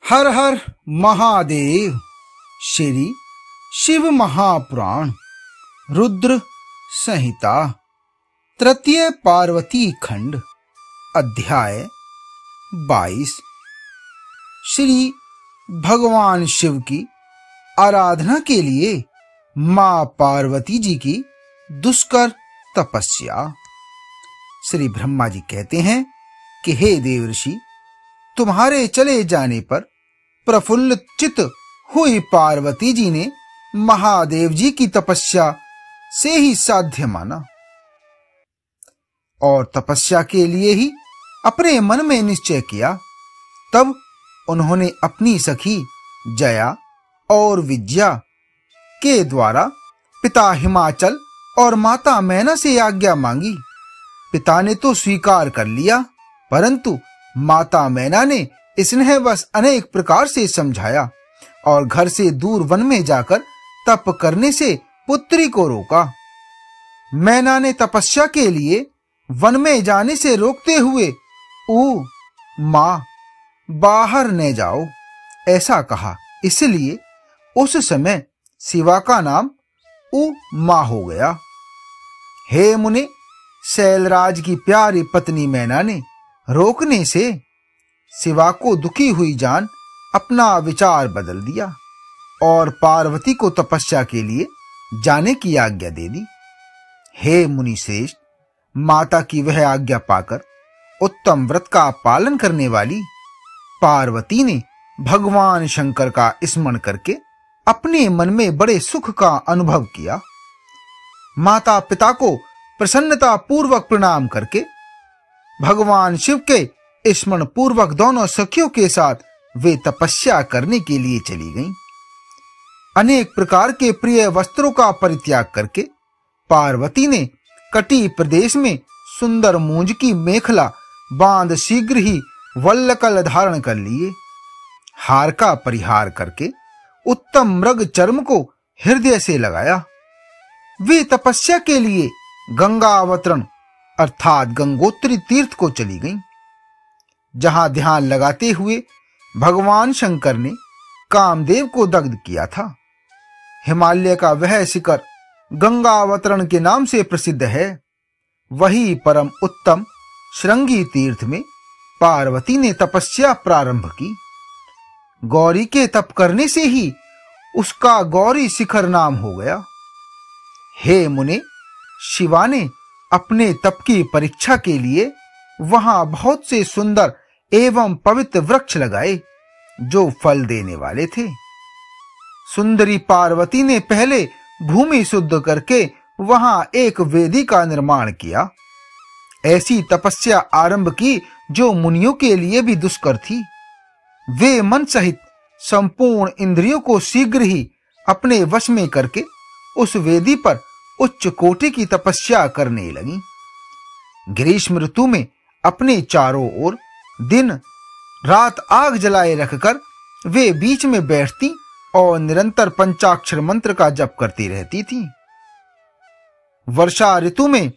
हर हर महादेव। श्री शिव महापुराण रुद्र संहिता तृतीय पार्वती खंड अध्याय 22। श्री भगवान शिव की आराधना के लिए मां पार्वती जी की दुष्कर तपस्या। श्री ब्रह्मा जी कहते हैं कि हे देवर्षि, तुम्हारे चले जाने पर प्रफुल्लित चित्त हुई पार्वती जी ने महादेव जी की तपस्या से ही साध्य माना और तपस्या के लिए ही अपने मन में निश्चय किया। तब उन्होंने अपनी सखी जया और विद्या के द्वारा पिता हिमाचल और माता मैना से आज्ञा मांगी। पिता ने तो स्वीकार कर लिया, परंतु माता मैना ने स्नेहवश अनेक प्रकार से समझाया और घर से दूर वन में जाकर तप करने से पुत्री को रोका। मैना ने तपस्या के लिए वन में जाने से रोकते हुए मां बाहर न जाओ ऐसा कहा। इसलिए उस समय शिवा का नाम मां हो गया। हे मुने, शैलराज की प्यारी पत्नी मैना ने रोकने से शिवा को दुखी हुई जान अपना विचार बदल दिया और पार्वती को तपस्या के लिए जाने की आज्ञा दे दी। हे मुनि श्रेष्ठ, माता की वह आज्ञा पाकर उत्तम व्रत का पालन करने वाली पार्वती ने भगवान शंकर का स्मरण करके अपने मन में बड़े सुख का अनुभव किया। माता पिता को प्रसन्नता पूर्वक प्रणाम करके भगवान शिव के स्मरण पूर्वक दोनों सखियों के साथ वे तपस्या करने के लिए चली गईं। अनेक प्रकार के प्रिय वस्त्रों का परित्याग करके पार्वती ने कटी प्रदेश में सुंदर मूंज की मेखला बांध शीघ्र ही वल्लकल धारण कर लिए। हार का परिहार करके उत्तम मृग चर्म को हृदय से लगाया। वे तपस्या के लिए गंगा अवतरण अर्थात गंगोत्री तीर्थ को चली गईं, जहां ध्यान लगाते हुए भगवान शंकर ने कामदेव को दग्ध किया था। हिमालय का वह शिखर गंगा अवतरण के नाम से प्रसिद्ध है। वही परम उत्तम श्रृंगी तीर्थ में पार्वती ने तपस्या प्रारंभ की। गौरी के तप करने से ही उसका गौरी शिखर नाम हो गया। हे मुने, शिवा ने अपने तप की परीक्षा के लिए वहां बहुत से सुंदर एवं पवित्र वृक्ष लगाए जो फल देने वाले थे। सुंदरी पार्वती ने पहले भूमि शुद्ध करके वहां एक वेदी का निर्माण किया। ऐसी तपस्या आरंभ की जो मुनियों के लिए भी दुष्कर थी। वे मन सहित संपूर्ण इंद्रियों को शीघ्र ही अपने वश में करके उस वेदी पर उच्च कोटि की तपस्या करने लगी। ग्रीष्म ऋतु में अपने चारों ओर दिन रात आग जलाए रखकर वे बीच में बैठती और निरंतर पंचाक्षर मंत्र का जप करती रहती थीं। वर्षा ऋतु में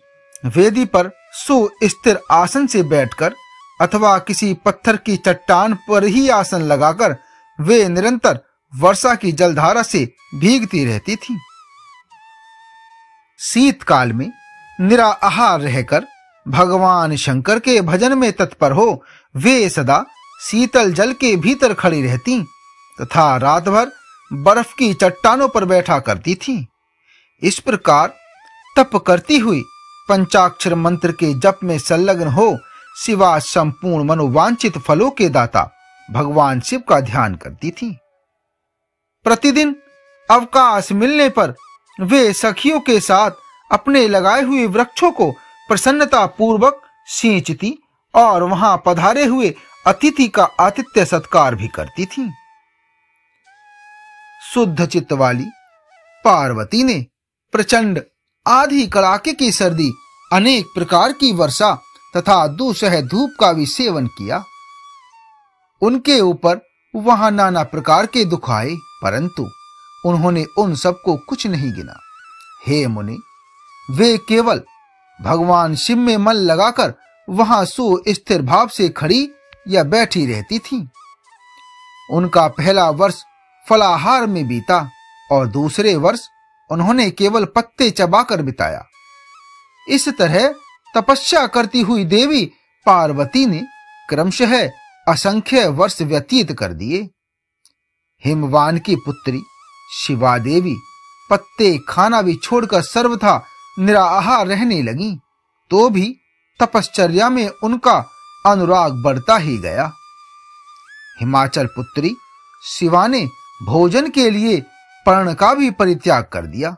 वेदी पर सुस्थिर आसन से बैठकर अथवा किसी पत्थर की चट्टान पर ही आसन लगाकर वे निरंतर वर्षा की जलधारा से भीगती रहती थीं। शीतकाल में निराहार रहकर भगवान शंकर के भजन में तत्पर हो वे सदा शीतल जल के भीतर खड़ी रहती तथा रात भर बर्फ की चट्टानों पर बैठा करती थीं। इस प्रकार तप करती हुई पंचाक्षर मंत्र के जप में संलग्न हो शिवा संपूर्ण मनोवांछित फलों के दाता भगवान शिव का ध्यान करती थीं। प्रतिदिन अवकाश मिलने पर वे सखियों के साथ अपने लगाए हुए वृक्षों को प्रसन्नता पूर्वक सींचती और वहां पधारे हुए अतिथि का आतिथ्य सत्कार भी करती थीं। शुद्ध चित्त वाली पार्वती ने प्रचंड आधी कड़ाके की सर्दी, अनेक प्रकार की वर्षा तथा दूसह धूप का भी सेवन किया। उनके ऊपर वहां नाना प्रकार के दुख आए, परंतु उन्होंने उन सबको कुछ नहीं गिना। हे मुनि, वे केवल भगवान शिव में मन लगाकर वहां सुस्थिर भाव से खड़ी या बैठी रहती थीं। उनका पहला वर्ष फलाहार में बीता और दूसरे वर्ष उन्होंने केवल पत्ते चबाकर बिताया। इस तरह तपस्या करती हुई देवी पार्वती ने क्रमशः असंख्य वर्ष व्यतीत कर दिए। हिमवान की पुत्री शिवा देवी पत्ते खाना भी छोड़कर सर्वथा निराहार रहने लगी, तो भी तपश्चर्या में उनका अनुराग बढ़ता ही गया। हिमाचल पुत्री शिवा ने भोजन के लिए पर्ण का भी परित्याग कर दिया,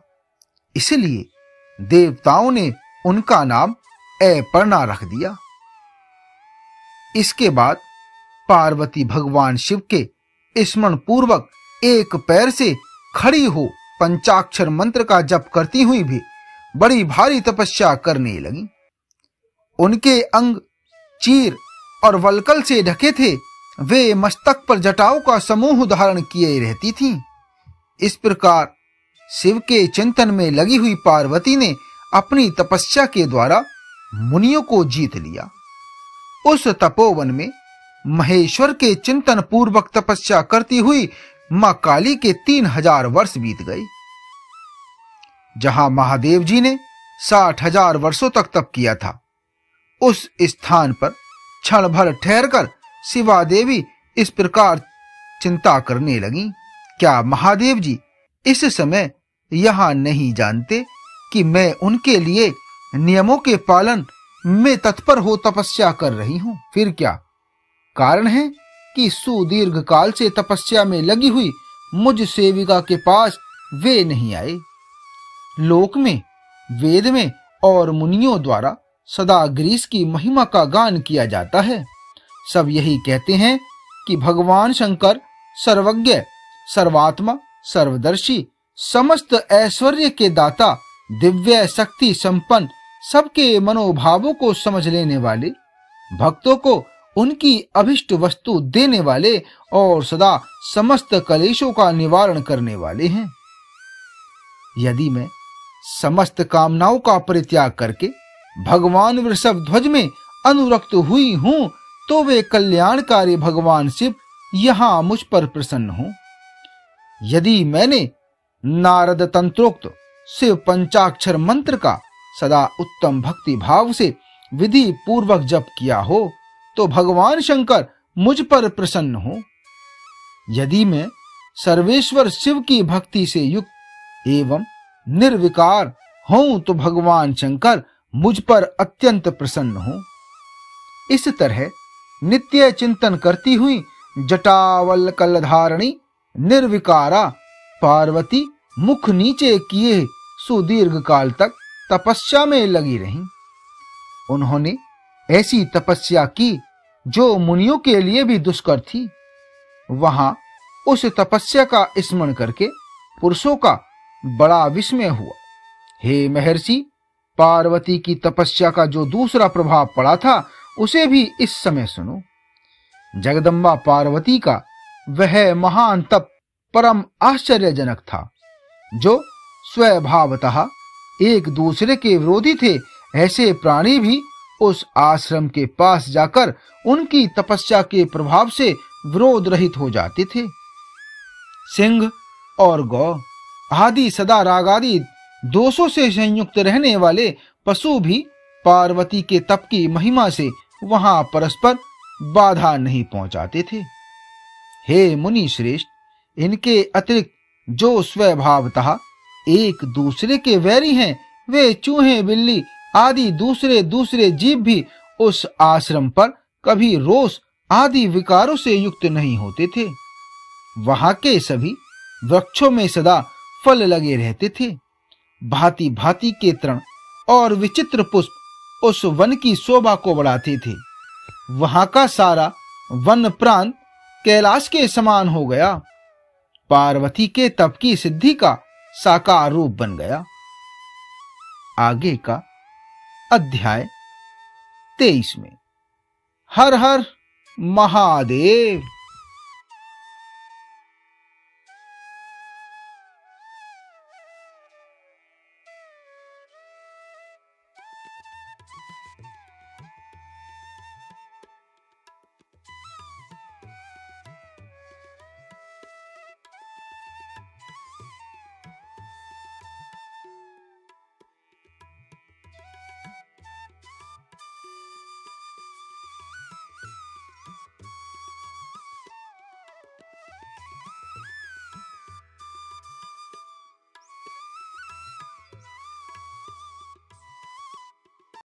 इसलिए देवताओं ने उनका नाम अपर्णा रख दिया। इसके बाद पार्वती भगवान शिव के स्मरण पूर्वक एक पैर से खड़ी हो पंचाक्षर मंत्र का जप करती हुई भी बड़ी भारी तपस्या करने लगी। उनके अंग चीर और वल्कल से ढके थे, वे मस्तक पर जटाओं का समूह धारण किए रहती थीं। इस प्रकार शिव के चिंतन में लगी हुई पार्वती ने अपनी तपस्या के द्वारा मुनियों को जीत लिया। उस तपोवन में महेश्वर के चिंतन पूर्वक तपस्या करती हुई मां काली के 3000 वर्ष बीत गए। जहां महादेव जी ने 60,000 वर्षों तक तप किया था, उस स्थान पर क्षण भर ठहरकर शिवा देवी इस प्रकार चिंता करने लगी, क्या महादेव जी इस समय यहां नहीं जानते कि मैं उनके लिए नियमों के पालन में तत्पर हो तपस्या कर रही हूं? फिर क्या कारण है कि सुदीर्घ काल से तपस्या में लगी हुई मुझ सेविका के पास वे नहीं आए? लोक में, वेद में और मुनियों द्वारा सदा ग्रीस की महिमा का गान किया जाता है। सब यही कहते हैं कि भगवान शंकर सर्वज्ञ, सर्वात्मा, सर्वदर्शी, समस्त ऐश्वर्य के दाता, दिव्य शक्ति संपन्न, सबके मनोभावों को समझ लेने वाले, भक्तों को उनकी अभिष्ट वस्तु देने वाले और सदा समस्त कलेशों का निवारण करने वाले हैं। यदि मैं समस्त कामनाओं का परित्याग करके भगवान वृषभ ध्वज में अनुरक्त हुई हूं, तो वे कल्याणकारी भगवान शिव यहां मुझ पर प्रसन्न हों। यदि मैंने नारद तंत्रोक्त शिव पंचाक्षर मंत्र का सदा उत्तम भक्ति भाव से विधि पूर्वक जप किया हो, तो भगवान शंकर मुझ पर प्रसन्न हो। यदि मैं सर्वेश्वर शिव की भक्ति से युक्त एवं निर्विकार हूं, तो भगवान शंकर मुझ पर अत्यंत प्रसन्न हो। इस तरह नित्य चिंतन करती हुई जटावल कलधारणी निर्विकारा पार्वती मुख नीचे किए सुदीर्घ काल तक तपस्या में लगी रहीं। उन्होंने ऐसी तपस्या की जो मुनियों के लिए भी दुष्कर थी। वहां उस तपस्या का स्मरण करके पुरुषों का बड़ा विस्मय हुआ। हे महर्षि, पार्वती की तपस्या का जो दूसरा प्रभाव पड़ा था, उसे भी इस समय सुनो। जगदम्बा पार्वती का वह महान तप परम आश्चर्यजनक था। जो स्वभावतः एक दूसरे के विरोधी थे, ऐसे प्राणी भी उस आश्रम के पास जाकर उनकी तपस्या के प्रभाव से विरोध रहित हो जाते थे। सिंह और गौ आदि सदा रागादि दोषों से संयुक्त रहने वाले पशु भी पार्वती के तप की महिमा से वहां परस्पर बाधा नहीं पहुंचाते थे। हे मुनि श्रेष्ठ, इनके अतिरिक्त जो स्वभावतः एक दूसरे के वैरी हैं, वे चूहे, बिल्ली आदि दूसरे जीव भी उस आश्रम पर कभी रोष आदि विकारों से युक्त नहीं होते थे। वहां के सभी वृक्षों में सदा फल लगे रहते थे। भांति भांति के तृण और विचित्र पुष्प उस वन की शोभा को बढ़ाते थे। वहां का सारा वन प्रांत कैलाश के समान हो गया। पार्वती के तप की सिद्धि का साकार रूप बन गया। आगे का अध्याय 23 में। हर हर महादेव।